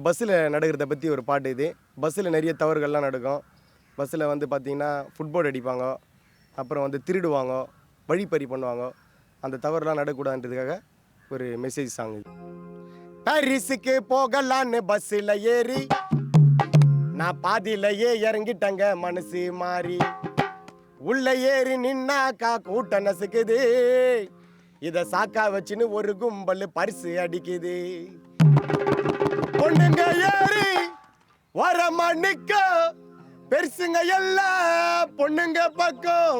பஸ்ஸில் நடக்கிறத பற்றி ஒரு பாட்டு இது. பஸ்ஸில் நிறைய தவறுகள்லாம் நடக்கும். பஸ்ஸில் வந்து பார்த்திங்கன்னா ஃபுட்போர்ட் அடிப்பாங்க, அப்புறம் வந்து திருடுவாங்க, வழிப்பறி பண்ணுவாங்க. அந்த தவறுலாம் நடக்கூடாதுன்றதுக்காக ஒரு மெசேஜ் சாங் இது. பாரிஸுக்கு போகலான்னு பஸ்ஸில் ஏறி நான் பாதியிலையே இறங்கிட்டங்க மனசு மாறி. உள்ள ஏறி நின்னாக்கா கூட்ட நசுக்குது, இதை சாக்கா வச்சுன்னு ஒரு கும்பல் பரிசு அடிக்குது. பொண்ணுங்க ஏறி வர மணிக்க பெருசுங்க எல்லாம் பொண்ணுங்க பக்கம்.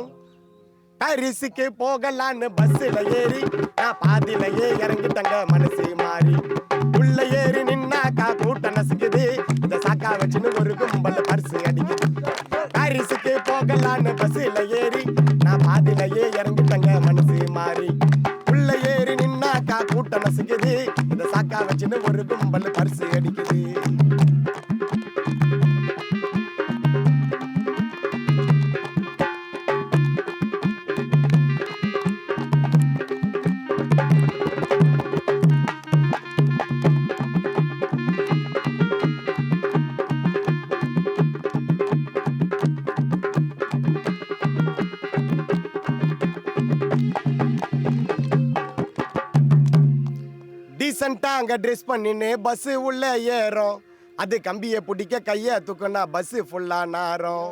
பாரிஸுக்கு போகலான்னு பஸ்ஸில் ஏறி நான் பாதியிலையே இறங்கிட்டங்க மனசு மாறி. உள்ள ஏறி நின்னாக்கா கூட்ட நசுக்குது, இந்த சாக்கா வச்சுன்னு ஒரு கும்பல் பரிசு அடிக்குது. பாரிஸுக்கு போகலான்னு பஸ்ஸில் ஏறி நான் பாதியிலையே இறங்கிட்டங்க மனசு மாறி. உள்ள ஏறி நின்னாக்கா கூட்ட நசுக்குது, இந்த சாக்கா வச்சுன்னு ஒரு கும்பல் பரிசு அடிக்குது. டீசெண்டா அங்க ட்ரெஸ் பண்ணின்னு பஸ் உள்ள ஏறும், அது கம்பியை பிடிக்க கைய தூக்குனா பஸ் ஃபுல்லா நாரும்.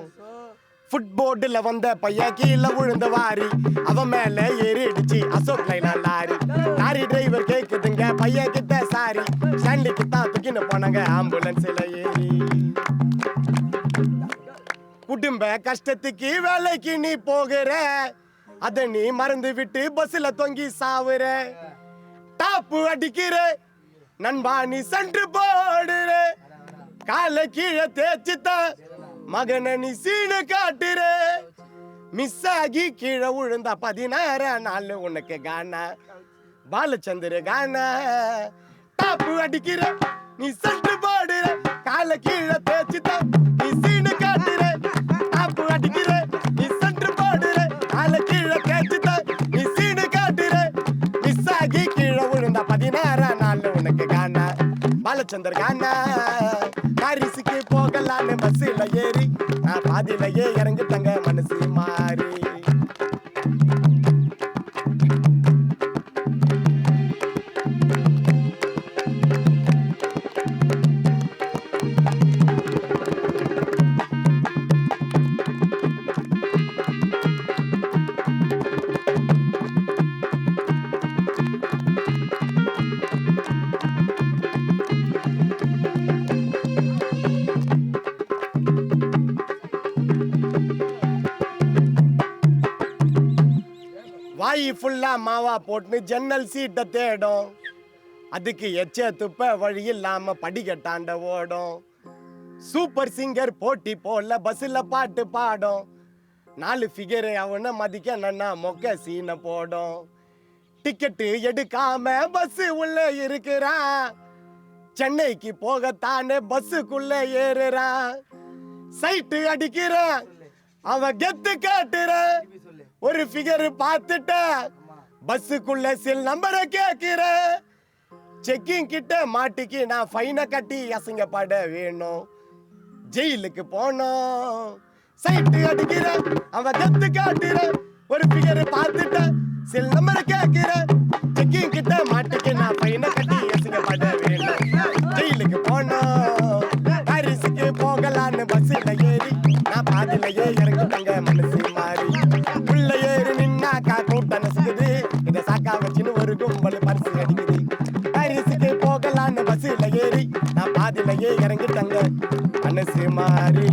ஃபுட்போர்டுல வந்த பையன் கீழே விழுந்த வாரி, அவன் மேல ஏறிடுச்சு Ashok Leyland lorry. Lorry driver கேக்குதுங்க பையன் கிட்ட சாரி, ஸ்டாண்டிக்கு தான் தூக்கின்னு போனாங்க ஆம்புலன்ஸ்ல ஏறி. குடும்ப கஷ்டத்துக்கு வேலைக்கு நீ போகிற, அத நீ மறந்து விட்டு பஸ்ல தொங்கி சாவுற. டாப்பு அடிக்கிற நண்பா நீ சென்று போடுற, காலை கீழே தேய்ச்சித்தான் மகனை நீ சீனு காட்டுற. மிஸ் ஆகி கீழே விழுந்தா 16 நாள் உனக்கு கானா பாலச்சந்திர கானா. டாப்பு அடிக்கிற நீ சென்று போடுற, காலை கீழே தேய்ச்சித்தான் நீ சீனு காட்டுற. டாப்பு அடிக்கிற நீ சென்று போடுற, காலை கீழே தேய்ச்சித்தான் நீ சீனு காட்டுற. மிஸ் ஆகி கீழே விழுந்தா 16 நாள் உனக்கு கானா பாலச்சந்தர் கானா. பாரிஸுக்கு போகலான்னு பஸ்ஸில் ஏறி நான் பாதியிலையே இறங்கிட்டங்க மனசு மாறி. வாயி ஃபுல்லா மாவா போட்டு ஜன்னல் சீட்டை தேடும், அதுக்கு எச்ச துப்ப வழி இல்லாம படிக்கட்டாண்ட ஓடும். சூப்பர் சிங்கர் போட்டி போல பஸ்ல பாட்டு பாடும், 4 ஃபிகர் அவனை மதிக்க நன்னா மொக்க சீனை போடும். டிக்கெட்டு எடுக்காம பஸ் உள்ள இருக்கிறான், சென்னைக்கு போகத்தானே பஸ்ஸுக்குள்ள ஏறுறான். சைட்டு அடிக்கிற அவன் கெத்து காட்டுற, ஒரு ஃபிகர் பார்த்துட்ட பஸ்ஸுக்குள்ள சில் நம்பரை கேட்கிற. செக்கிங் கிட்ட மாட்டிக்கு நான் ஃபைனை கட்டி அசிங்கப்பட வேணும், ஜெயிலுக்கு போனோம். சைட்டு அடிக்கிற அவன் கத்து காட்டுற, ஒரு ஃபிகர் பார்த்துட்ட சில் நம்பரை கேட்கிற. செக்கிங் கிட்ட மாட்டிக்கு நான் ஃபைனை கட்டி அசிங்கப்பட வேணும், ஜெயிலுக்கு போனோம். பாரிஸுக்கு போகலான்னு பஸ்ஸில் ஏறி நான் பாதியிலையே இறங்கிட்டங்க மனசு மாறி. உள்ள ஏறி நின்னாக்கா கூட்ட நசுக்குது, இதை சாக்கா வச்சுன்னு ஒரு கும்பல் பரிசு அடிக்குது. பாரிஸுக்கு போகலான்னு பஸ்ஸில் ஏறி நான் பாதியிலையே இறங்கிட்டங்க மனசு மாறி.